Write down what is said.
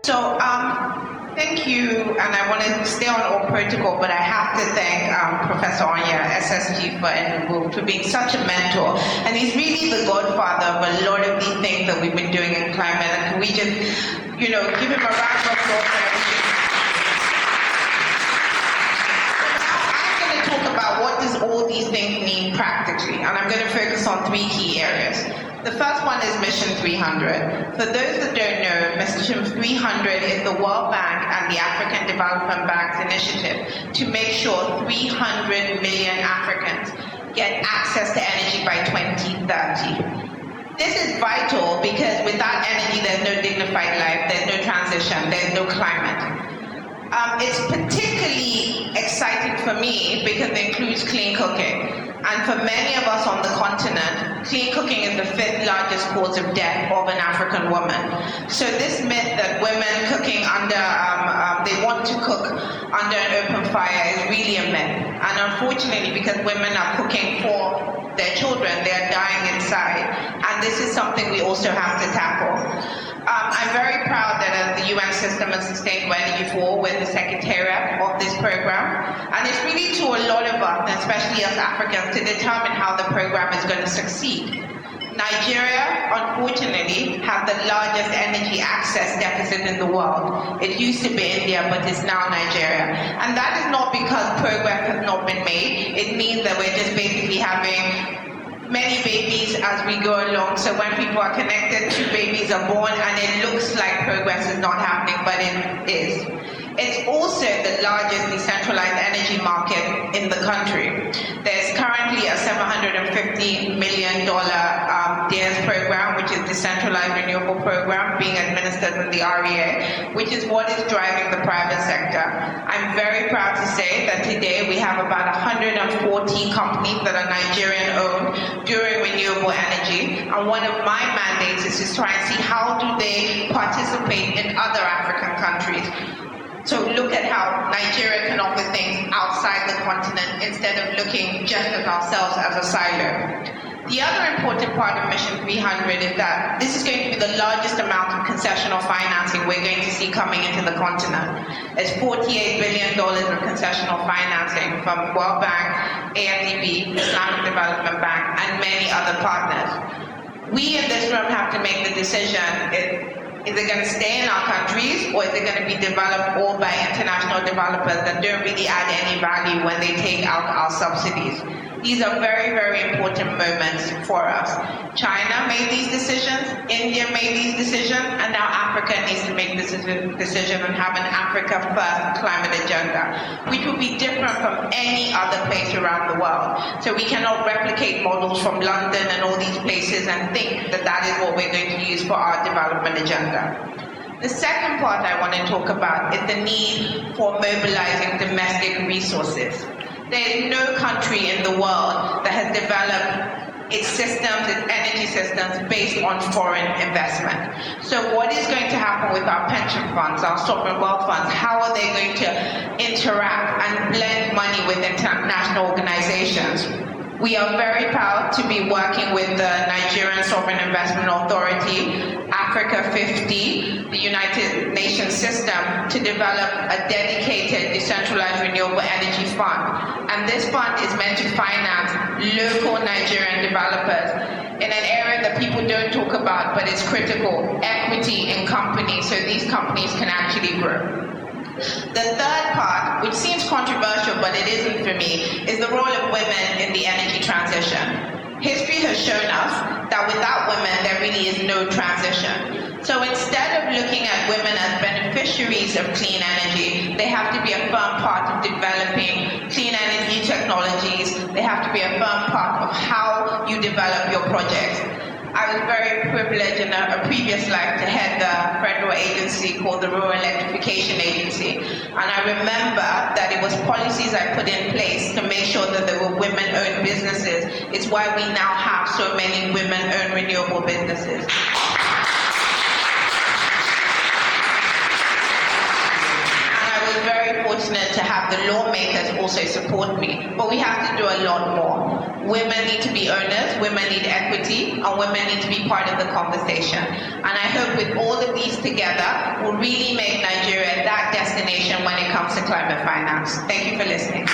So, thank you, and I want to stay on all protocol, but I have to thank Professor Onya, SSG for being such a mentor. And he's really the godfather of a lot of these things that we've been doing in climate. And can we just, give him a round of applause for everything? I'm going to talk about what does all these things mean practically, and I'm going to focus on 3 key areas. The first one is Mission 300. For those that don't know, Mission 300 is the World Bank and the African Development Bank's initiative to make sure 300 million Africans get access to energy by 2030. This is vital because without energy, there's no dignified life, there's no transition, there's no climate. It's particularly exciting for me because it includes clean cooking. And for many of us on the continent, clean cooking is the 5th largest cause of death of an African woman. So this myth that women cooking under, they want to cook under an open fire is really a myth. And unfortunately, because women are cooking for their children, they are dying inside. And this is something we also have to tackle. I'm very proud that as the UN System and Sustainable Energy for we're the secretariat of this program. And it's really to a lot of us, especially us Africans, to determine how the program is going to succeed. Nigeria, unfortunately, has the largest energy access deficit in the world. It used to be India, but it's now Nigeria. And that is not because progress has not been made. It means that we're just basically having many babies as we go along. So when people are connected, 2 babies are born, and it looks like progress is not happening, but it is. It's also the largest decentralized energy market in the country. There's currently a $750 million DARES program, which is decentralized renewable program being administered in the REA, which is what is driving the private sector. I'm very proud to say that today we have about 140 companies that are Nigerian owned doing renewable energy. And one of my mandates is to try and see how do they participate in other African countries. So look at how Nigeria can offer things outside the continent instead of looking just at ourselves as a silo. The other important part of Mission 300 is that this is going to be the largest amount of concessional financing we're going to see coming into the continent. It's $48 billion of concessional financing from World Bank, AFDB, Islamic Development Bank, and many other partners. We in this room have to make the decision. Is it going to stay in our countries, or is it going to be developed all by international developers that don't really add any value when they take out our subsidies? These are very, very important moments for us. China made these decisions, India made these decisions, and now Africa needs to make this decision and have an Africa First climate agenda, which will be different from any other place around the world. So we cannot replicate models from London and all these places and think that that is what we're going to use for our development agenda. The second part I want to talk about is the need for mobilizing domestic resources. There is no country in the world that has developed its systems, its energy systems, based on foreign investment. So what is going to happen with our pension funds, our sovereign wealth funds? How are they going to interact and blend money with international organizations? We are very proud to be working with the Nigerian Sovereign Investment Authority, Africa 50, the United Nations system, to develop a dedicated decentralized renewable energy fund. And this fund is meant to finance local Nigerian developers in an area that people don't talk about, but it's critical, equity in companies, so these companies can actually grow. The third part, which seems controversial, but it isn't for me, is the role of women in the energy transition. History has shown us that without women, there really is no transition. So instead of looking at women as beneficiaries of clean energy, they have to be a firm part of developing clean energy technologies. They have to be a firm part of how you develop your projects. I was very privileged in a previous life to head the federal agency called the Rural Electrification Agency. And I remember that it was policies I put in place to make sure that there were women-owned businesses. It's why we now have so many women-owned renewable businesses. And I was very fortunate fortunate to have the lawmakers also support me, but we have to do a lot more. Women need to be owners, women need equity, and women need to be part of the conversation. And I hope with all of these together, we'll really make Nigeria that destination when it comes to climate finance. Thank you for listening.